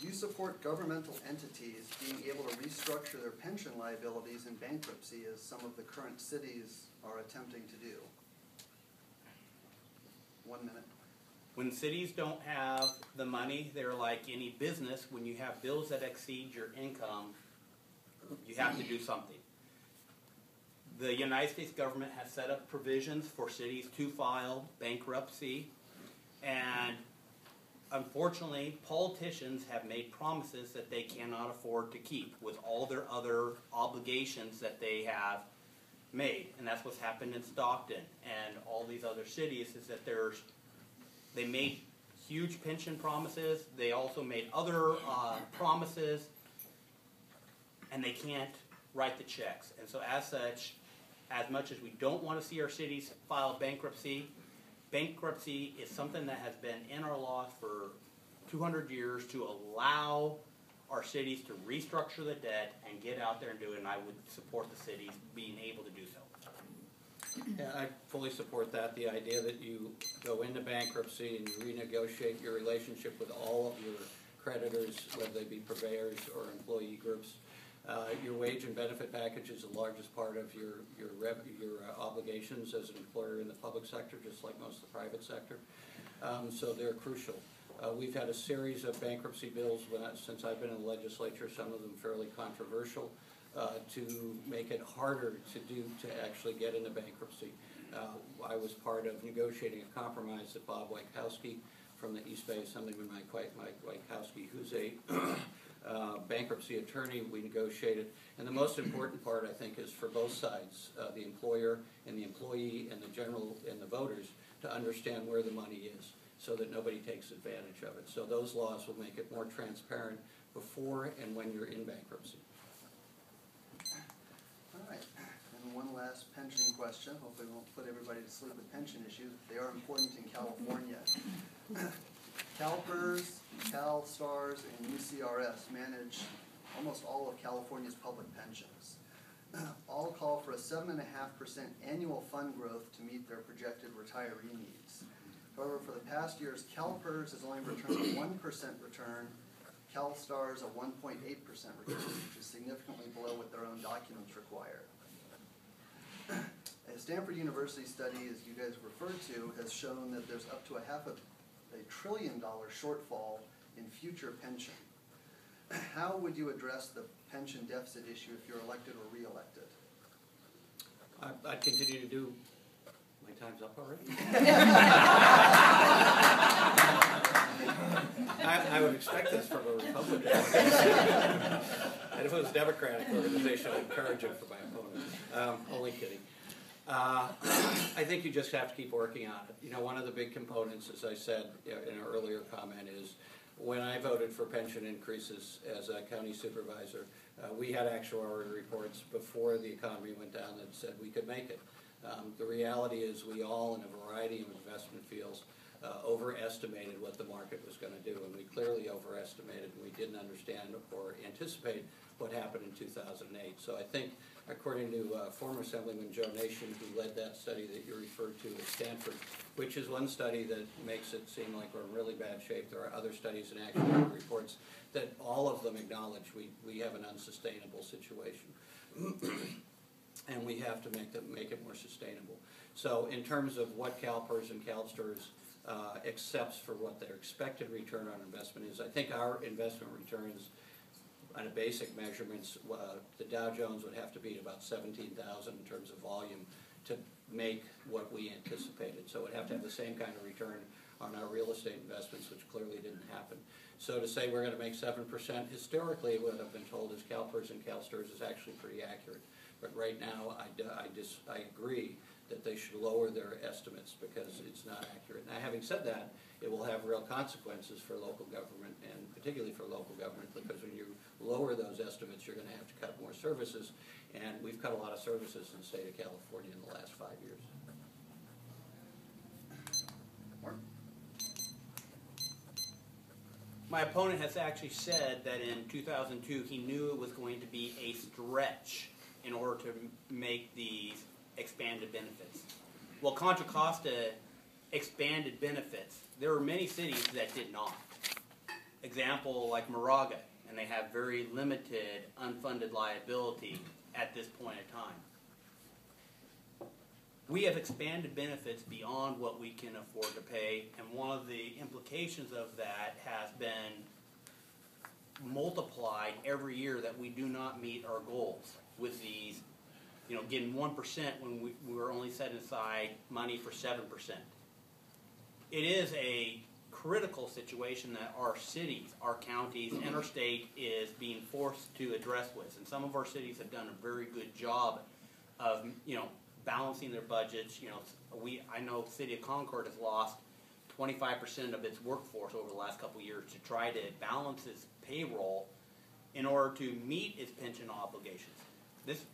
Do you support governmental entities being able to restructure their pension liabilities in bankruptcy as some of the current cities are attempting to do? 1 minute. When cities don't have the money, they're like any business. When you have bills that exceed your income, you have to do something. The United States government has set up provisions for cities to file bankruptcy, and unfortunately, politicians have made promises that they cannot afford to keep with all their other obligations that they have made. And that's what's happened in Stockton and all these other cities, is that they made huge pension promises. They also made other promises, and they can't write the checks. And so as such, as much as we don't want to see our cities file bankruptcy, bankruptcy is something that has been in our laws for 200 years to allow our cities to restructure the debt and get out there and do it, and I would support the cities being able to do so. Yeah, I fully support that. The idea that you go into bankruptcy and you renegotiate your relationship with all of your creditors, whether they be purveyors or employee groups. Your wage and benefit package is the largest part of your obligations as an employer in the public sector, just like most of the private sector. So they're crucial. We've had a series of bankruptcy bills since I've been in the legislature, some of them fairly controversial, to make it harder to actually get into bankruptcy. I was part of negotiating a compromise that Bob Wajkowski from the East Bay Assemblyman Mike Wajkowski, who's a bankruptcy attorney, we negotiated. And the most important part, I think, is for both sides, the employer and the employee and the voters, to understand where the money is so that nobody takes advantage of it. So those laws will make it more transparent before and when you're in bankruptcy. All right. And one last pension question. Hopefully we won't put everybody to sleep with pension issues. They are important in California. CalPERS, CalSTARS, and UCRS manage almost all of California's public pensions. All call for a 7.5% annual fund growth to meet their projected retiree needs. However, for the past years, CalPERS has only returned a 1% return, CalSTARS a 1.8% return, which is significantly below what their own documents require. A Stanford University study, as you guys referred to, has shown that there's up to $500 billion shortfall in future pension. How would you address the pension deficit issue if you're elected or re-elected? I'd continue to do. My time's up already? I would expect this from a Republican organization. And if it was a Democratic organization, I'd encourage it for my opponent. Only kidding. I think you just have to keep working on it. You know, one of the big components, as I said in an earlier comment, is when I voted for pension increases as a county supervisor, we had actuarial reports before the economy went down that said we could make it. The reality is we all, in a variety of investment fields, overestimated what the market was going to do, and we clearly overestimated, and we didn't understand or anticipate what happened in 2008. So I think, according to former Assemblyman Joe Nation, who led that study that you referred to at Stanford, which is one study that makes it seem like we're in really bad shape. There are other studies and actual reports that all of them acknowledge we have an unsustainable situation. And we have to make it more sustainable. So in terms of what CalPERS and CalSTARS accepts for what their expected return on investment is, I think our investment returns on a basic measurements, the Dow Jones would have to be at about 17,000 in terms of volume to make what we anticipated. So it would have to have the same kind of return on our real estate investments, which clearly didn't happen. So to say we're going to make 7%, historically what I've been told is CalPERS and CalSTARS is actually pretty accurate. But right now I agree that they should lower their estimates because it's not accurate. Now, having said that, it will have real consequences for local government, and particularly for local government, because when you lower those estimates, you're going to have to cut more services, and we've cut a lot of services in the state of California in the last 5 years. Mark? My opponent has actually said that in 2002 he knew it was going to be a stretch in order to make these expanded benefits. Well, Contra Costa expanded benefits. There were many cities that did not. example like Moraga, and they have very limited unfunded liability at this point in time. We have expanded benefits beyond what we can afford to pay, and one of the implications of that has been multiplied every year that we do not meet our goals with these, getting 1% when we were only setting aside money for 7%. It is a critical situation that our cities, our counties, and our state is being forced to address with. And some of our cities have done a very good job of, balancing their budgets. I know City of Concord has lost 25% of its workforce over the last couple of years to try to balance its payroll in order to meet its pension obligations. This,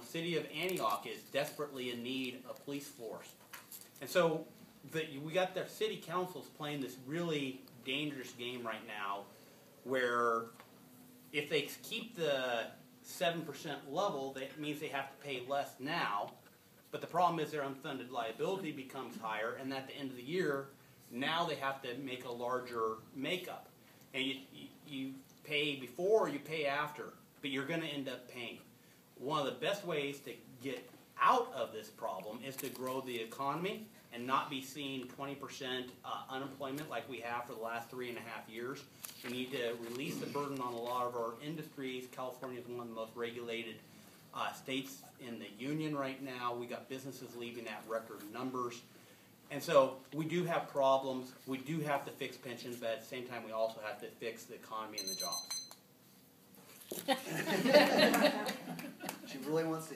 City of Antioch is desperately in need of police force. And so we got the city councils playing this really dangerous game right now where if they keep the 7% level, that means they have to pay less now. But the problem is their unfunded liability becomes higher, and at the end of the year, now they have to make a larger makeup. And you pay before or you pay after, but you're going to end up paying. One of the best ways to get out of this problem is to grow the economy and not be seeing 20% unemployment like we have for the last 3.5 years. We need to release the burden on a lot of our industries. California is one of the most regulated states in the union right now. We got businesses leaving at record numbers. And so we do have problems. We do have to fix pensions, but at the same time we also have to fix the economy and the jobs. She really wants to